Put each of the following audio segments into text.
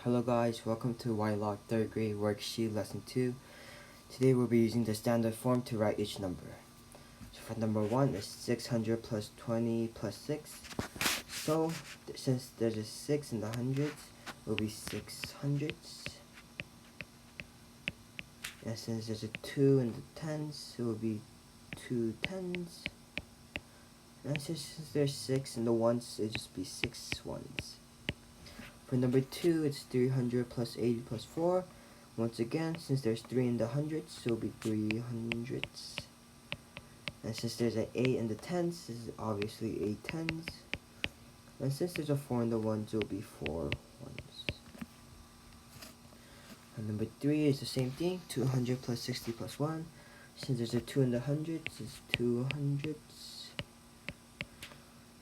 Hello guys, welcome to Ylog 3rd grade worksheet lesson 2. Today we'll be using the standard form to write each number. So for number 1 is 600 plus 20 plus 6. So since there's a 6 in the hundreds, it will be 600s. And since there's a 2 in the tens, it will be 2 tens. And since there's 6 in the ones, it'll just be 6 ones. For number 2, it's 300 plus 80 plus 4. Once again, since there's 3 in the hundreds, so it'll be 300s. And since there's an 8 in the tens, this is obviously 8 tens. And since there's a 4 in the ones, it'll be 4 ones. And number 3 is the same thing, 200 plus 60 plus 1. Since there's a 2 in the hundreds, it's 200s.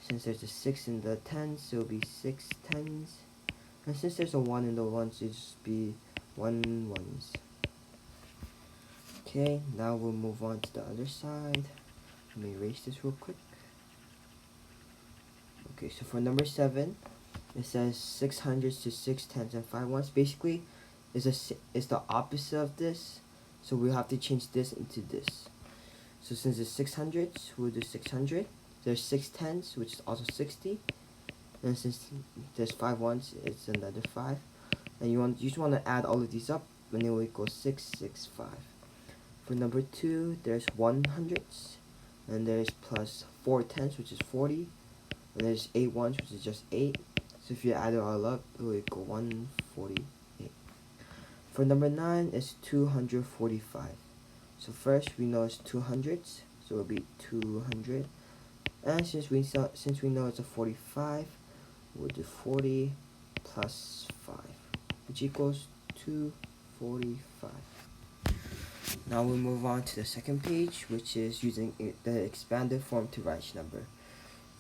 Since there's a 6 in the tens, it'll be 6 tens. And since there's a 1 in the ones, it'll just be 1 ones. Okay, now we'll move on to the other side. Let me erase this real quick. Okay, so for number 7, it says 600s to 6 tens and 5 ones. Basically, it's the opposite of this. So we'll have to change this into this. So since it's 600s, we'll do 600. There's 6 tens, which is also 60. And since there's 5 ones, it's another 5. And you just want to add all of these up, and it will equal 665. For number 2, there's 100s, and there's plus 4 tens, which is 40. And there's 8 ones, which is just 8. So if you add it all up, it will equal 148. For number 9, it's 245. So first we know it's 200s, so it will be 200. And since we know it's a 45, we'll do 40 plus 5, which equals 245. Now we'll move on to the second page, which is using the expanded form to write each number.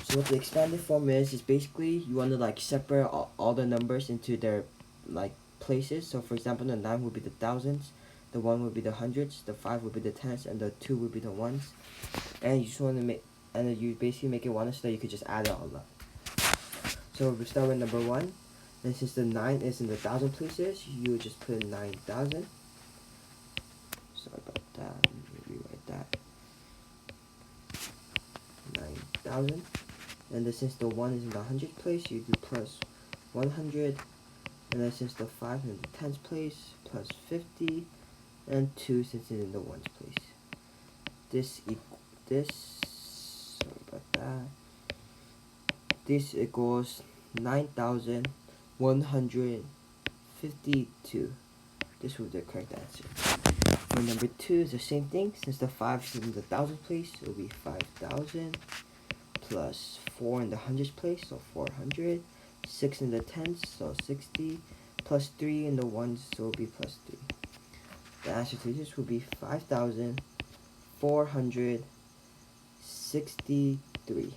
So what the expanded form is basically you want to separate all the numbers into their places. So for example, the 9 would be the thousands, the 1 would be the hundreds, the 5 would be the tens, and the 2 would be the ones. And you just want to make, and you basically make it one so that you could just add it all up. So we start with number 1, and since the 9 is in the thousand places, you would just put 9,000. Sorry about that, let me rewrite that. 9,000. And then since the 1 is in the hundred place, you do plus 100. And then since the 5 is in the tens place, plus 50. And 2 since it's in the ones place. This equals 9,152. This will be the correct answer. For number 2 is the same thing. Since the 5 is in the thousand place, it will be 5,000. Plus 4 in the hundreds place, so 400. 6 in the tens, so 60. Plus 3 in the ones, so it will be plus 3. The answer to this will be 5,463.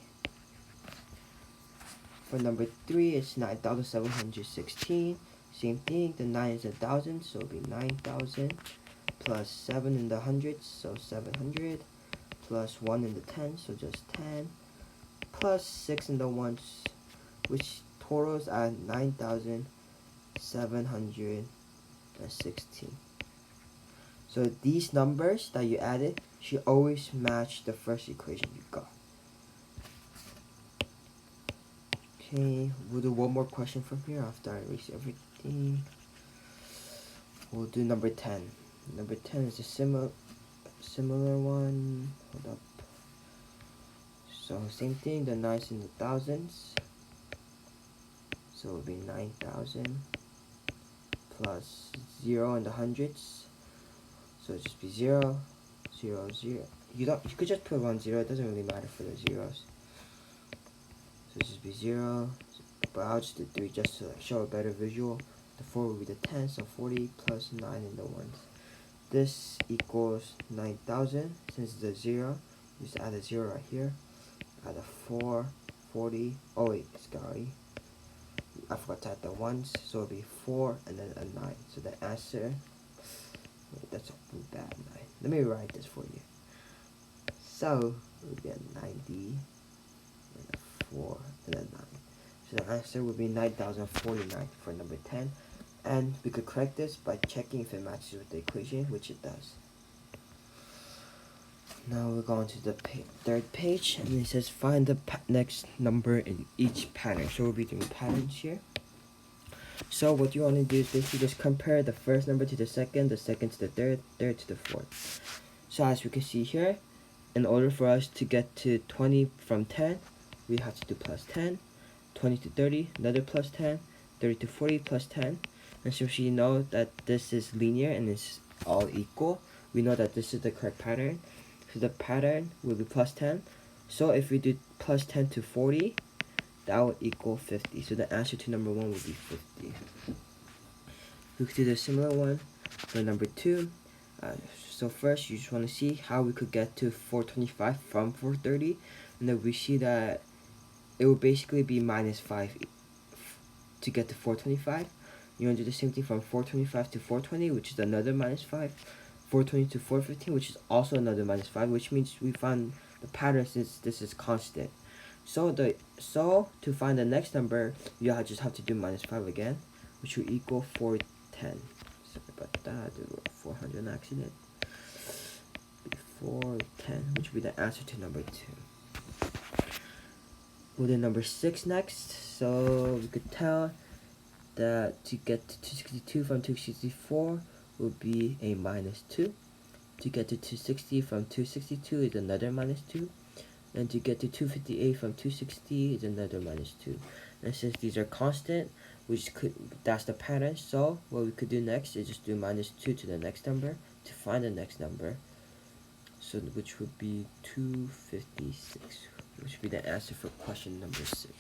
For number 3, it's 9,716. Same thing, the 9 is in thousands, so it'll be 9,000. Plus 7 in the hundreds, so 700. Plus 1 in the tens, so just 10. Plus 6 in the ones, which totals at 9,716. So these numbers that you added should always match the first equation you got. Okay, we'll do one more question from here after I erase everything. We'll do number 10. Number 10 is a similar one. Hold up. So same thing, the 9's in the thousands. So it'll be 9,000 plus 0 in the hundreds. So it'll just be 0, 0, 0. You could just put 1 0, it doesn't really matter for the zeros. So it'll just be 0, but I'll just do 3 just to show a better visual. The 4 will be the 10, so 40 plus 9 in the ones. This equals 9,000. Since it's a 0, just add a 0 right here. Add a 4, 40. Oh wait, sorry. I forgot to add the ones, so it'll be 4 and then a 9. So the answer, wait, that's a bad 9. Let me write this for you. So it would be a 90 and a 4 and a 9. So the answer would be 9,049 for number 10. And we could correct this by checking if it matches with the equation, which it does. Now we're going to the third page, and it says find the next number in each pattern. So we'll be doing patterns here. So what you want to do is basically just compare the first number to the second to the third, third to the fourth. So as we can see here, in order for us to get to 20 from 10, we have to do plus 10, 20 to 30, another plus 10, 30 to 40 plus 10. And since we know that this is linear and it's all equal, we know that this is the correct pattern. So the pattern will be plus 10. So if we do plus 10 to 40, that will equal 50. So the answer to number 1 will be 50. We could do the similar one for number 2. So first, you just want to see how we could get to 425 from 430. And then we see that it will basically be minus 5 to get to 425. You want to do the same thing from 425 to 420, which is another minus 5. 420 to 415, which is also another minus 5, which means we found the pattern since this is constant. So to find the next number, you just have to do minus 5 again, which will equal 410. Sorry about that, I did 400 on accident. 410, which will be the answer to number 2. We'll do number 6 next. So we could tell that to get to 262 from 264 will be a minus 2. To get to 260 from 262 is another minus 2. And to get to 258 from 260 is another minus 2. And since these are constant, that's the pattern. So what we could do next is just do minus 2 to the next number to find the next number. So which would be 256, which would be the answer for question number 6.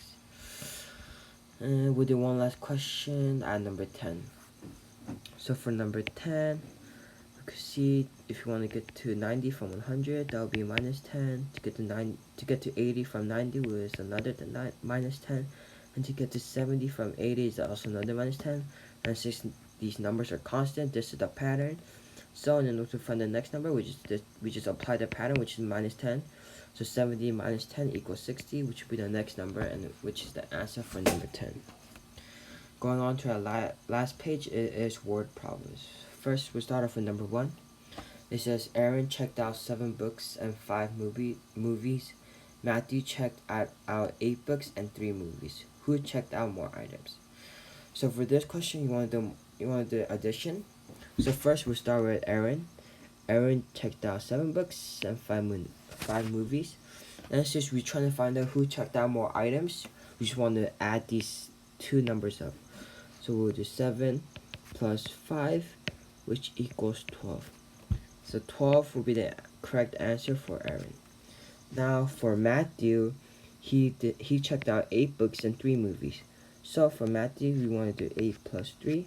And we'll do one last question at number 10. So for number 10, we could see if you want to get to 90 from 100, that would be minus 10. To get to 80 from 90 was another minus 10. And to get to 70 from 80 is also another minus 10. And since these numbers are constant, this is the pattern. So in order to find the next number, we just apply the pattern, which is minus 10. So 70 minus 10 equals 60, which will be the next number, and which is the answer for number 10. Going on to our last page, it is word problems. First, we'll start off with number 1. It says, Aaron checked out 7 books and 5 movies. Matthew checked out 8 books and 3 movies. Who checked out more items? So for this question, you want to do addition. So first, we'll start with Aaron. Aaron checked out 7 books and 5 movies. And since we're trying to find out who checked out more items, we just want to add these 2 numbers up. So we'll do 7 plus 5, which equals 12. So 12 will be the correct answer for Aaron. Now for Matthew, he checked out 8 books and 3 movies. So for Matthew, we want to do 8 plus 3,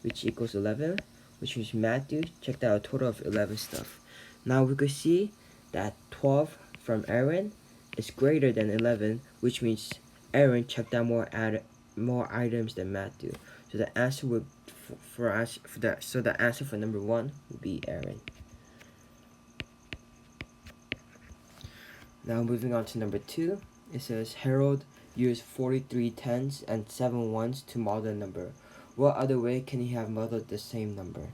which equals 11, which means Matthew checked out a total of 11 stuff. Now we could see that 12 from Aaron is greater than 11, which means Aaron checked out more items than Matthew. So the answer would the answer for number 1 would be Aaron. Now moving on to number 2, it says Harold used 43 tens and 7 ones to model a number. What other way can he have modeled the same number?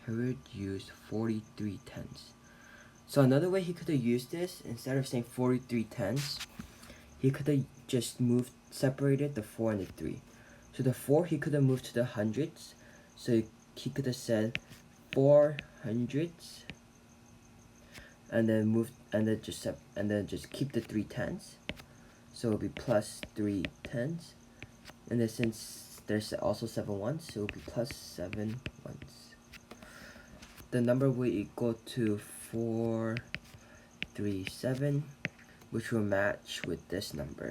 Harold used 43 tens. So another way he could have used this, instead of saying 43 tens, he could have just separated the 4 and the 3. So the 4 he could have moved to the hundreds. So he could have said 4 hundreds, and then just keep the 3 tens. So it'll be plus 3 tens. And then since there's also 7 ones, so it'll be plus 7 ones. The number will equal to 437, which will match with this number.